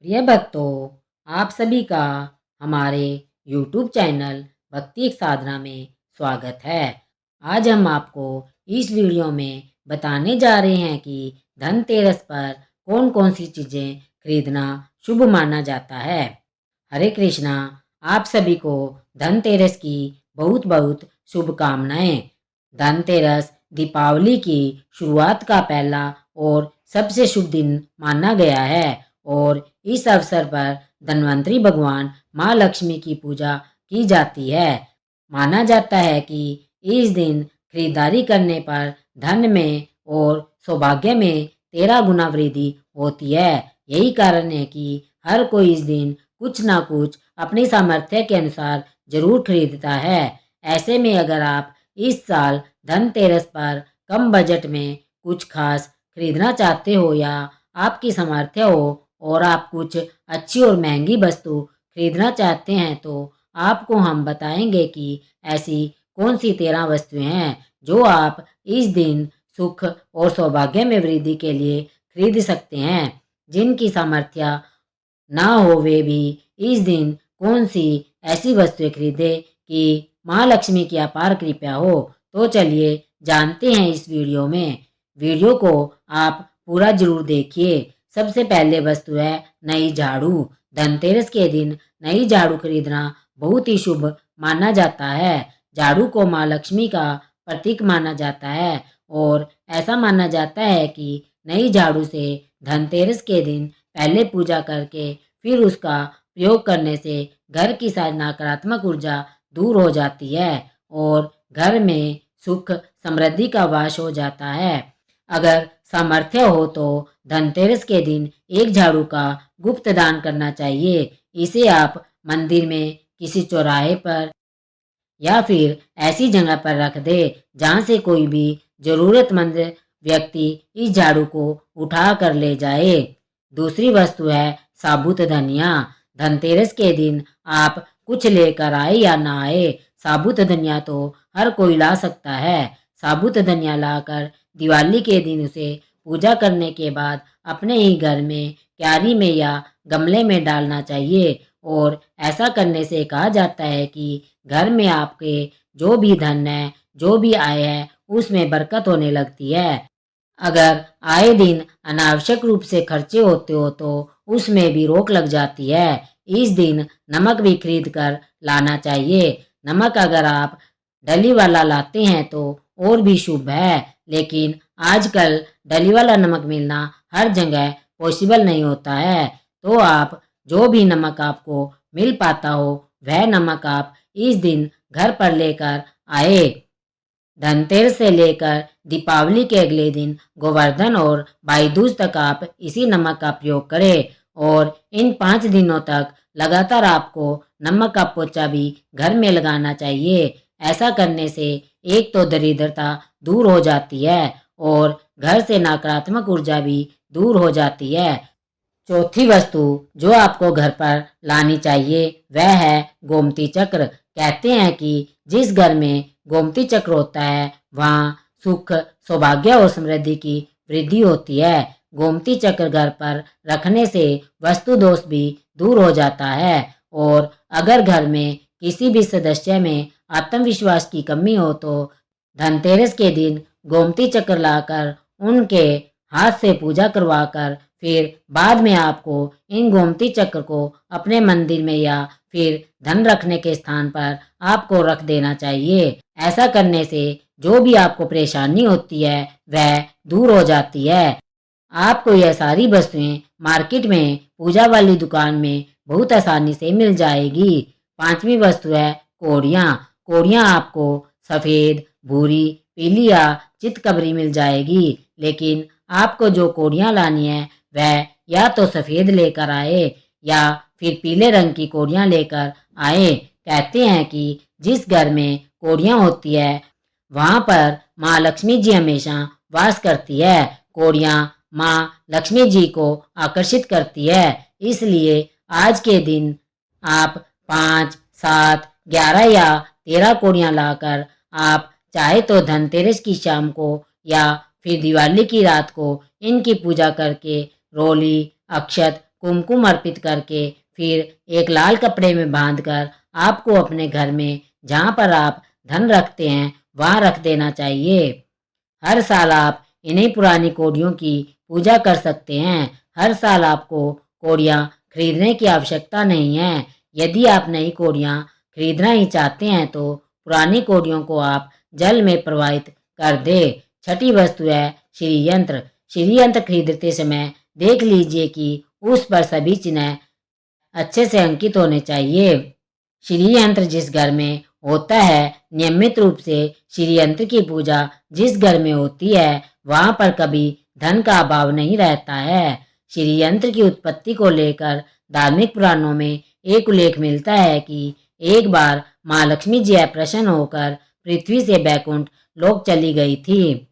प्रिय भक्तों, आप सभी का हमारे YouTube चैनल भक्ति एक साधना में स्वागत है। आज हम आपको इस वीडियो में बताने जा रहे हैं कि धनतेरस पर कौन कौन सी चीज़ें खरीदना शुभ माना जाता है। हरे कृष्णा, आप सभी को धनतेरस की बहुत बहुत शुभकामनाएं। धनतेरस दीपावली की शुरुआत का पहला और सबसे शुभ दिन माना गया है और इस अवसर पर धन्वंतरी भगवान माँ लक्ष्मी की पूजा की जाती है। माना जाता है कि इस दिन खरीदारी करने पर धन में और सौभाग्य में 13 गुना वृद्धि होती है। यही कारण है कि हर कोई इस दिन कुछ ना कुछ अपनी सामर्थ्य के अनुसार जरूर खरीदता है। ऐसे में अगर आप इस साल धनतेरस पर कम बजट में कुछ खास खरीदना चाहते हो या आपकी सामर्थ्य हो और आप कुछ अच्छी और महंगी वस्तु खरीदना चाहते हैं तो आपको हम बताएंगे कि ऐसी कौन सी 13 वस्तुएं हैं जो आप इस दिन सुख और सौभाग्य में वृद्धि के लिए खरीद सकते हैं। जिनकी सामर्थ्य ना हो वे भी इस दिन कौन सी ऐसी वस्तुएं खरीदे कि माँ लक्ष्मी की अपार कृपा हो। तो चलिए जानते हैं इस वीडियो में। वीडियो को आप पूरा जरूर देखिए। सबसे पहले वस्तु है नई झाड़ू। धनतेरस के दिन नई झाड़ू खरीदना बहुत ही शुभ माना जाता है। झाड़ू को माँ लक्ष्मी का प्रतीक माना जाता है और ऐसा माना जाता है कि नई झाड़ू से धनतेरस के दिन पहले पूजा करके फिर उसका प्रयोग करने से घर की सारी नकारात्मक ऊर्जा दूर हो जाती है और घर में सुख समृद्धि का वास हो जाता है। अगर सामर्थ्य हो तो धनतेरस के दिन एक झाड़ू का गुप्त दान करना चाहिए। इसे आप मंदिर में, किसी चौराहे पर या फिर ऐसी जगह पर रख दे जहाँ से कोई भी जरूरतमंद व्यक्ति इस झाड़ू को उठा कर ले जाए। दूसरी वस्तु है साबुत धनिया। धनतेरस के दिन आप कुछ लेकर आए या ना आए, साबुत धनिया तो हर कोई ला सकता है। साबुत धनिया लाकर दिवाली के दिन उसे पूजा करने के बाद अपने ही घर में, क्यारी में या गमले में डालना चाहिए और ऐसा करने से कहा जाता है कि घर में आपके जो भी धन है, जो भी आय है, उसमें बरकत होने लगती है। अगर आए दिन अनावश्यक रूप से खर्चे होते हो तो उसमें भी रोक लग जाती है। इस दिन नमक भी खरीद कर लाना चाहिए। नमक अगर आप डली वाला लाते हैं तो और भी शुभ है, लेकिन आजकल डली वाला नमक मिलना हर जगह पॉसिबल नहीं होता है। तो आप जो भी नमक आपको मिल पाता हो वह नमक आप इस दिन घर पर लेकर आए। धनतेरस से लेकर दीपावली के अगले दिन गोवर्धन और भाई दूज तक आप इसी नमक का प्रयोग करें और इन 5 दिनों तक लगातार आपको नमक का पोछा भी घर में लगाना चाहिए। ऐसा करने से एक तो दरिद्रता दूर हो जाती है और घर से नकारात्मक ऊर्जा भी दूर हो जाती है। चौथी वस्तु जो आपको घर पर लानी चाहिए वह है गोमती चक्र। कहते हैं कि जिस घर में गोमती चक्र होता है वहाँ सुख, सौभाग्य और समृद्धि की वृद्धि होती है। गोमती चक्र घर पर रखने से वस्तु दोष भी दूर हो जाता है और अगर घर में किसी भी सदस्य में आत्मविश्वास की कमी हो तो धनतेरस के दिन गोमती चक्र लाकर उनके हाथ से पूजा करवाकर फिर बाद में आपको इन गोमती चक्र को अपने मंदिर में या फिर धन रखने के स्थान पर आपको रख देना चाहिए। ऐसा करने से जो भी आपको परेशानी होती है वह दूर हो जाती है। आपको यह सारी वस्तुएं मार्केट में पूजा वाली दुकान में बहुत आसानी से मिल जाएगी। पांचवी वस्तु है कोड़ियाँ। कोड़ियाँ आपको सफ़ेद, भूरी, पीली या चितकबरी मिल जाएगी, लेकिन आपको जो कोड़ियाँ लानी है वह या तो सफ़ेद लेकर आए या फिर पीले रंग की कोड़ियाँ लेकर आए। कहते हैं कि जिस घर में कोड़ियाँ होती है वहाँ पर माँ लक्ष्मी जी हमेशा वास करती है। कोड़ियाँ माँ लक्ष्मी जी को आकर्षित करती है, इसलिए आज के दिन आप 5, 7, 11 या 13 कोड़ियाँ लाकर आप चाहे तो धनतेरस की शाम को या फिर दिवाली की रात को इनकी पूजा करके रोली, अक्षत कुमकुम अर्पित करके फिर एक लाल कपड़े में बांधकर आपको अपने घर में जहाँ पर आप धन रखते हैं वहाँ रख देना चाहिए। हर साल आप इन्हीं पुरानी कौड़ियों की पूजा कर सकते हैं। हर साल आपको कौड़ियाँ खरीदने की आवश्यकता नहीं है। यदि आप नई कौड़ियाँ खरीदना ही चाहते हैं तो पुरानी कौड़ियों को आप जल में प्रवाहित कर दे। छठी वस्तु है श्री यंत्र। श्री यंत्र खरीदते समय देख लीजिए कि उस पर सभी चिन्ह अच्छे से अंकित होने चाहिए। श्री यंत्र जिस घर में होता है, नियमित रूप से श्री यंत्र की पूजा जिस घर में होती है वहां पर कभी धन का अभाव नहीं रहता है। श्री यंत्र की उत्पत्ति को लेकर धार्मिक पुराणों में एक उल्लेख मिलता है कि एक बार माँ लक्ष्मी जी प्रसन्न होकर पृथ्वी से बैकुंठ लोक चली गई थी।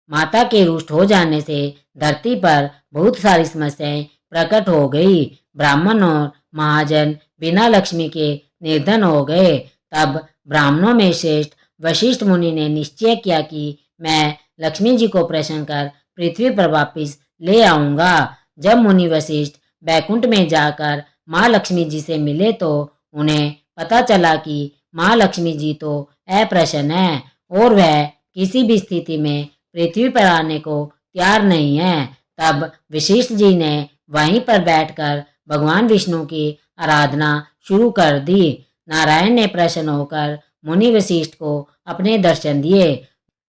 माता के रुष्ट हो जाने से धरती पर बहुत सारी समस्याएं प्रकट हो गई। ब्राह्मण और महाजन बिना लक्ष्मी के निर्धन हो गए। तब ब्राह्मणों में श्रेष्ठ वशिष्ठ मुनि ने निश्चय किया कि मैं लक्ष्मी जी को प्रसन्न कर पृथ्वी पर वापस ले आऊंगा। जब मुनि वशिष्ठ बैकुंठ में जाकर माँ लक्ष्मी जी से मिले तो उन्हें पता चला कि माँ लक्ष्मी जी तो अप्रसन्न है और वह किसी भी स्थिति में पृथ्वी पर आने को तैयार नहीं है। तब वशिष्ठ जी ने वहीं पर बैठकर भगवान विष्णु की आराधना शुरू कर दी। नारायण ने प्रसन्न होकर मुनि वशिष्ठ को अपने दर्शन दिए।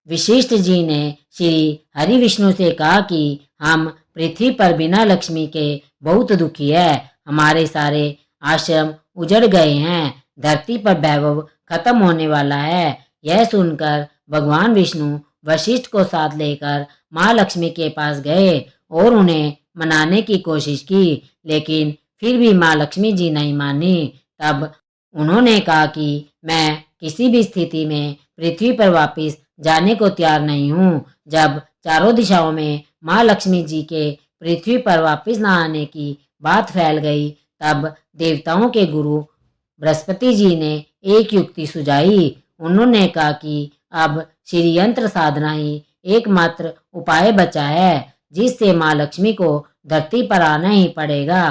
वशिष्ठ जी ने श्री हरि विष्णु से कहा कि हम पृथ्वी पर बिना लक्ष्मी के बहुत दुखी है। हमारे सारे आश्रम उजड़ गए हैं। धरती पर वैभव खत्म होने वाला है। यह सुनकर भगवान विष्णु वशिष्ठ को साथ लेकर माँ लक्ष्मी के पास गए और उन्हें मनाने की कोशिश की, लेकिन फिर भी माँ लक्ष्मी जी नहीं मानी। तब उन्होंने कहा कि मैं किसी भी स्थिति में पृथ्वी पर वापस जाने को तैयार नहीं हूँ। जब चारों दिशाओं में माँ लक्ष्मी जी के पृथ्वी पर वापस न आने की बात फैल गई, तब देवताओं के गुरु बृहस्पति जी ने एक युक्ति सुझाई। उन्होंने कहा कि अब श्री यंत्र साधना ही एकमात्र उपाय बचा है जिससे माँ लक्ष्मी को धरती पर आना ही पड़ेगा।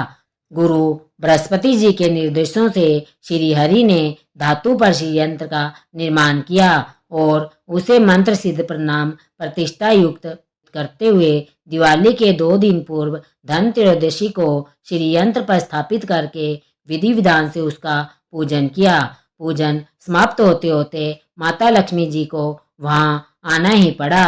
गुरु बृहस्पति जी के निर्देशों से श्री हरि ने धातु पर श्री यंत्र का निर्माण किया और उसे मंत्र सिद्ध प्रणाम प्रतिष्ठा युक्त करते हुए दिवाली के 2 दिन पूर्व धनत्रयोदशी को श्री यंत्र पर स्थापित करके विधि विधान से उसका पूजन किया। पूजन समाप्त होते होते माता लक्ष्मी जी को वहां आना ही पड़ा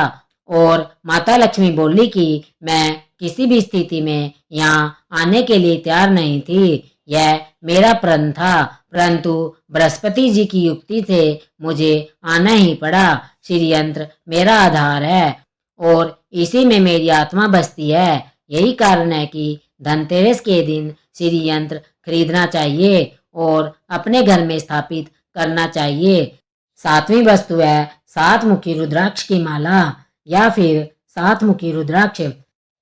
और माता लक्ष्मी बोली कि मैं किसी भी स्थिति में यहाँ आने के लिए तैयार नहीं थी। यह मेरा प्रण था, परंतु बृहस्पति जी की युक्ति से मुझे आना ही पड़ा। श्री यंत्र मेरा आधार है और इसी में मेरी आत्मा बसती है। यही कारण है कि धनतेरस के दिन श्री यंत्र खरीदना चाहिए और अपने घर में स्थापित करना चाहिए। 7वीं वस्तु है 7 मुखी रुद्राक्ष की माला या फिर 7 मुखी रुद्राक्ष।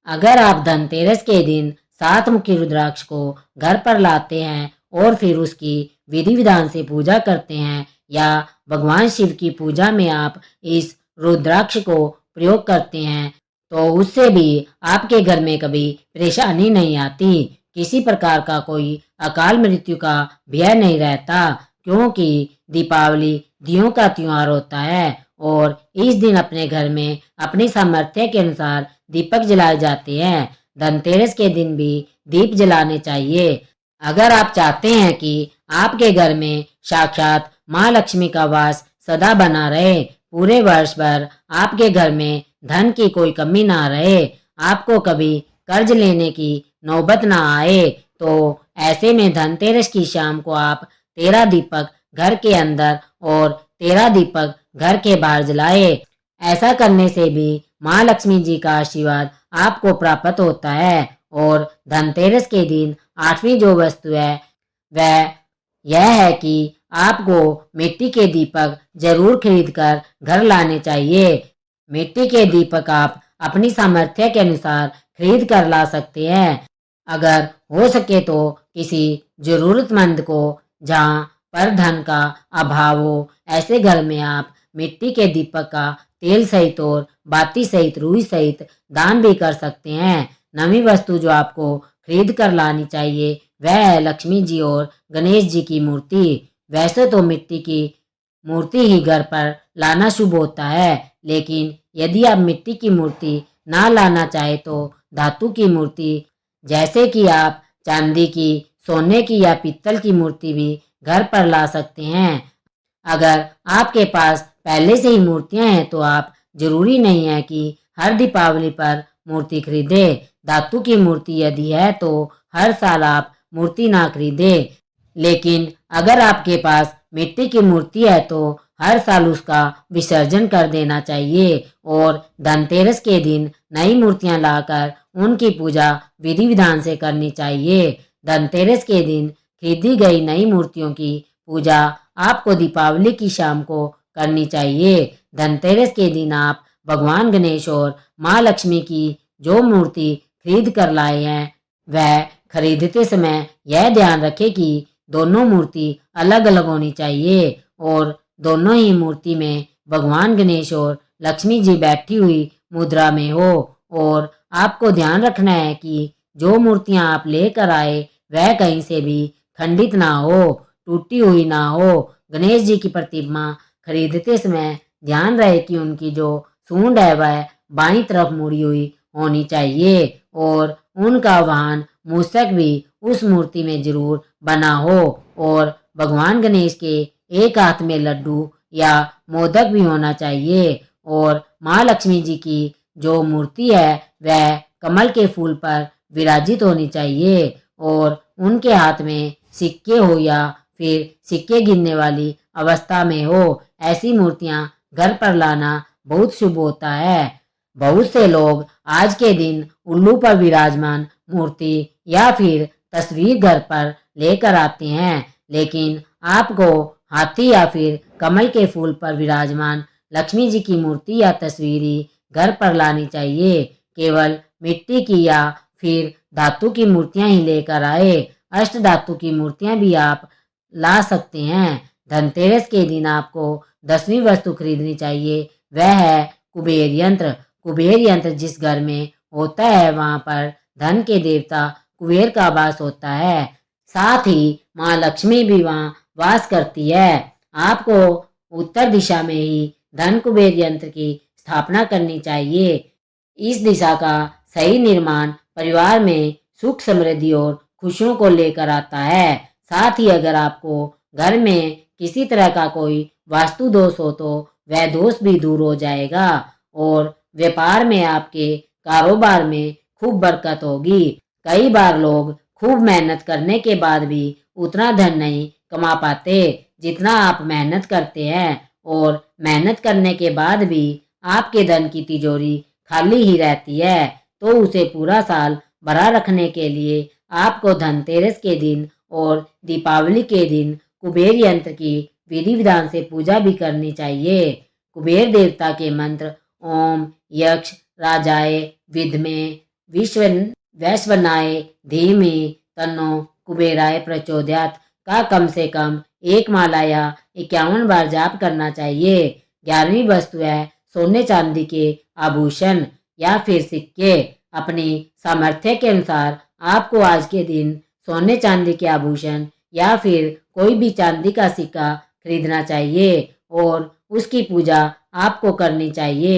अगर आप धनतेरस के दिन 7 मुखी रुद्राक्ष को घर पर लाते हैं और फिर उसकी विधि विधान से पूजा करते हैं या भगवान शिव की पूजा में आप इस रुद्राक्ष को प्रयोग करते हैं तो उससे भी आपके घर में कभी परेशानी नहीं आती। किसी प्रकार का कोई अकाल मृत्यु का भय नहीं रहता, क्योंकि दीपावली दियों का त्योहार होता है और इस दिन अपने घर में अपनी सामर्थ्य के अनुसार दीपक जलाए जाते हैं। धनतेरस के दिन भी दीप जलाने चाहिए। अगर आप चाहते हैं कि आपके घर में साक्षात माँ लक्ष्मी का वास सदा बना रहे, पूरे वर्ष भर आपके घर में धन की कोई कमी ना रहे, आपको कभी कर्ज लेने की नौबत ना आए, तो ऐसे में धनतेरस की शाम को आप 13 दीपक घर के अंदर और 13 दीपक घर के बाहर जलाए। ऐसा करने से भी माँ लक्ष्मी जी का आशीर्वाद आपको प्राप्त होता है। और धनतेरस के दिन 8वीं जो वस्तु है वह यह है कि आपको मिट्टी के दीपक जरूर खरीदकर घर लाने चाहिए। मिट्टी के दीपक आप अपनी सामर्थ्य के अनुसार खरीद कर ला सकते हैं। अगर हो सके तो किसी जरूरतमंद को जहाँ पर धन का अभाव हो, ऐसे घर में आप मिट्टी के दीपक का तेल सहित और बाती सहित रुई सहित दान भी कर सकते हैं। 9वीं वस्तु जो आपको खरीद कर लानी चाहिए वह है लक्ष्मी जी और गणेश जी की मूर्ति। वैसे तो मिट्टी की मूर्ति ही घर पर लाना शुभ होता है, लेकिन यदि आप मिट्टी की मूर्ति ना लाना चाहे तो धातु की मूर्ति जैसे कि आप चांदी की, सोने की या पीतल की मूर्ति भी घर पर ला सकते हैं। अगर आपके पास पहले से ही मूर्तियां हैं तो आप जरूरी नहीं है कि हर दीपावली पर मूर्ति खरीदे। धातु की मूर्ति यदि है तो हर साल आप मूर्ति ना खरीदे, लेकिन अगर आपके पास मिट्टी की मूर्ति है तो हर साल उसका विसर्जन कर देना चाहिए और धनतेरस के दिन नई मूर्तियां लाकर उनकी पूजा विधि विधान से करनी चाहिए। धनतेरस के दिन खरीदी गई नई मूर्तियों की पूजा आपको दीपावली की शाम को करनी चाहिए। धनतेरस के दिन आप भगवान गणेश और माँ लक्ष्मी की जो मूर्ति खरीद कर लाए हैं वह खरीदते समय यह ध्यान रखें कि दोनों मूर्ति अलग अलग होनी चाहिए और दोनों ही मूर्ति में भगवान गणेश और लक्ष्मी जी बैठी हुई मुद्रा में हो। और आपको ध्यान रखना है कि जो मूर्तियां आप लेकर आए वह कहीं से भी खंडित ना हो, टूटी हुई ना हो। गणेश जी की प्रतिमा खरीदते समय ध्यान रहे कि उनकी जो सूंड है वह बाईं तरफ मुड़ी हुई होनी चाहिए और उनका वाहन मूषक भी उस मूर्ति में जरूर बना हो और भगवान गणेश के एक हाथ में लड्डू या मोदक भी होना चाहिए और माँ लक्ष्मी जी की जो मूर्ति है वह कमल के फूल पर विराजित होनी चाहिए और उनके हाथ में सिक्के हो या फिर सिक्के गिनने वाली अवस्था में हो। ऐसी मूर्तियां घर पर लाना बहुत शुभ होता है। बहुत से लोग आज के दिन उल्लू पर विराजमान मूर्ति या फिर तस्वीर घर पर लेकर आते हैं, लेकिन आपको हाथी या फिर कमल के फूल पर विराजमान लक्ष्मी जी की मूर्ति या तस्वीर ही घर पर लानी चाहिए। केवल मिट्टी की या फिर धातु की मूर्तियां ही लेकर आए। अष्ट धातु की मूर्तियां भी आप ला सकते हैं। धनतेरस के दिन आपको 10वीं वस्तु खरीदनी चाहिए वह है कुबेर यंत्र। कुबेर यंत्र जिस घर में होता है वहां पर धन के देवता कुबेर का वास होता है, साथ ही माँ लक्ष्मी भी वहां वास करती है। आपको उत्तर दिशा में ही धन कुबेर यंत्र की स्थापना करनी चाहिए। इस दिशा का सही निर्माण परिवार में सुख समृद्धि और खुशियों को लेकर आता है। साथ ही अगर आपको घर में किसी तरह का कोई वास्तु दोष हो तो वह दोष भी दूर हो जाएगा और व्यापार में आपके कारोबार में खूब बरकत होगी। कई बार लोग खूब मेहनत करने के बाद भी उतना धन नहीं कमा पाते जितना आप मेहनत करते हैं और मेहनत करने के बाद भी आपके धन की तिजोरी खाली ही रहती है, तो उसे पूरा साल भरा रखने के लिए आपको धनतेरस के दिन और दीपावली के दिन कुबेर यंत्र की विधि विधान से पूजा भी करनी चाहिए। कुबेर देवता के मंत्र ओम यक्ष राजाए विद्मे विश्व वैश्वनाय धीमी तन्नो कुबेराय प्रचोदयात का कम से कम एक माला या 51 बार जाप करना चाहिए। 11वीं वस्तु है सोने चांदी के आभूषण या फिर सिक्के। अपनी सामर्थ्य के अनुसार आपको आज के दिन सोने चांदी के आभूषण या फिर कोई भी चांदी का सिक्का खरीदना चाहिए और उसकी पूजा आपको करनी चाहिए।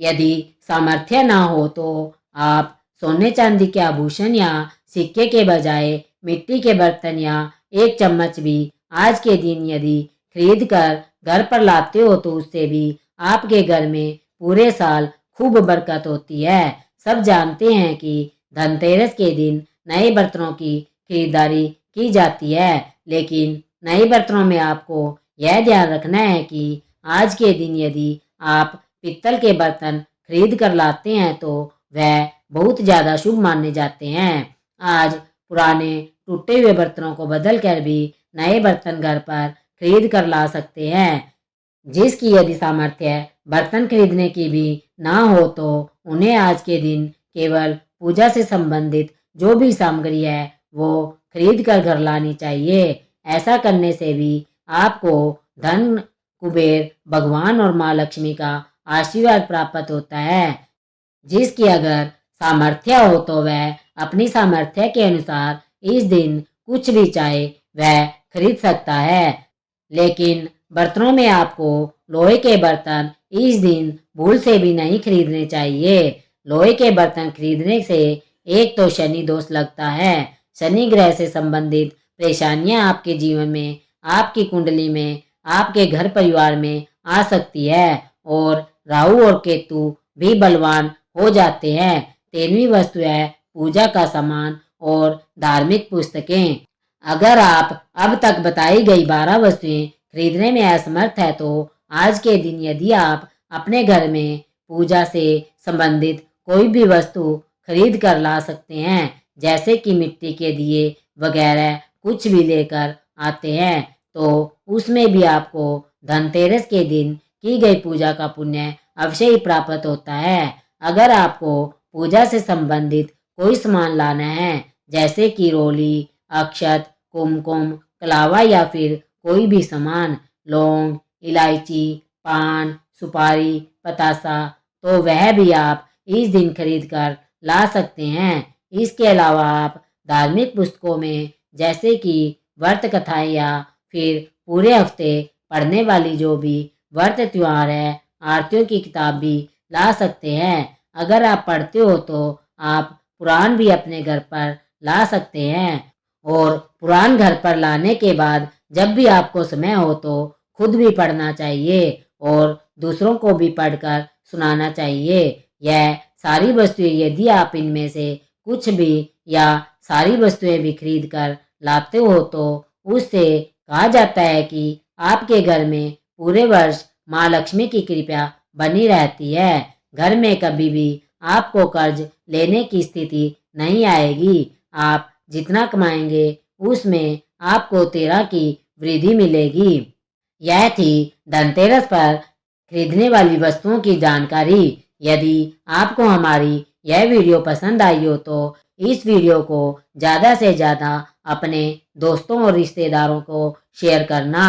यदि सामर्थ्य ना हो तो आप सोने चांदी के आभूषण या सिक्के के बजाय मिट्टी के बर्तन या एक चम्मच भी आज के दिन यदि खरीद कर घर पर लाते हो तो उससे भी आपके घर में पूरे साल खूब बरकत होती है। सब जानते हैं कि धनतेरस के दिन नए बर्तनों की खरीदारी की जाती है, लेकिन नए बर्तनों में आपको यह ध्यान रखना है कि आज के दिन यदि आप पित्तल के बर्तन खरीद कर लाते हैं तो वह बहुत ज़्यादा शुभ माने जाते हैं। आज पुराने टूटे हुए बर्तनों को बदल कर भी नए बर्तन घर पर खरीद कर ला सकते हैं। जिसकी यदि सामर्थ्य बर्तन खरीदने की भी ना हो तो उन्हें आज के दिन केवल पूजा से संबंधित जो भी सामग्री है वो खरीद कर घर लानी चाहिए। ऐसा करने से भी आपको धन कुबेर भगवान और माँ लक्ष्मी का आशीर्वाद प्राप्त होता है। जिसकी अगर सामर्थ्य हो तो वह अपनी सामर्थ्य के अनुसार इस दिन कुछ भी चाहे वह खरीद सकता है। लेकिन बर्तनों में आपको लोहे के बर्तन इस दिन भूल से भी नहीं खरीदने चाहिए। लोहे के बर्तन खरीदने से एक तो शनि दोष लगता है। शनि ग्रह से संबंधित परेशानियां आपके जीवन में, आपकी कुंडली में, आपके घर परिवार में आ सकती है और राहु और केतु भी बलवान हो जाते हैं। 13वीं वस्तु है पूजा का सामान और धार्मिक पुस्तकें। अगर आप अब तक बताई गई 12 वस्तुएं खरीदने में असमर्थ है तो आज के दिन यदि आप अपने घर में पूजा से संबंधित कोई भी वस्तु खरीद कर ला सकते हैं, जैसे कि मिट्टी के दिए वगैरह कुछ भी लेकर आते हैं, तो उसमें भी आपको धनतेरस के दिन की गई पूजा का पुण्य अवश्य ही प्राप्त होता है। अगर आपको पूजा से संबंधित कोई सामान लाना है, जैसे कि रोली, अक्षत, कुमकुम, कलावा या फिर कोई भी सामान, लौंग, इलायची, पान, सुपारी, पतासा, तो वह भी आप इस दिन खरीद कर ला सकते हैं। इसके अलावा आप धार्मिक पुस्तकों में जैसे कि व्रत कथाएं या फिर पूरे हफ्ते पढ़ने वाली जो भी व्रत त्योहार है, आरतियों की किताब भी ला सकते हैं। अगर आप पढ़ते हो तो आप पुराण भी अपने घर पर ला सकते हैं और पुराण घर पर लाने के बाद जब भी आपको समय हो तो खुद भी पढ़ना चाहिए और दूसरों को भी पढ़कर सुनाना चाहिए। यह सारी वस्तुएं यदि आप इनमें से कुछ भी या सारी वस्तुएं भी खरीद कर लाते हो तो उससे कहा जाता है कि आपके घर में पूरे वर्ष माँ लक्ष्मी की कृपा बनी रहती है। घर में कभी भी आपको कर्ज लेने की स्थिति नहीं आएगी। आप जितना कमाएंगे उसमें आपको 13 की वृद्धि मिलेगी। यह थी धनतेरस पर खरीदने वाली वस्तुओं की जानकारी। यदि आपको हमारी यह वीडियो पसंद आई हो तो इस वीडियो को ज़्यादा से ज़्यादा अपने दोस्तों और रिश्तेदारों को शेयर करना।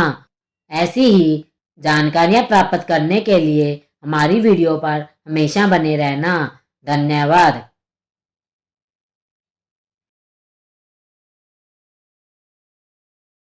ऐसी ही जानकारियाँ प्राप्त करने के लिए हमारी वीडियो पर हमेशा बने रहना। धन्यवाद।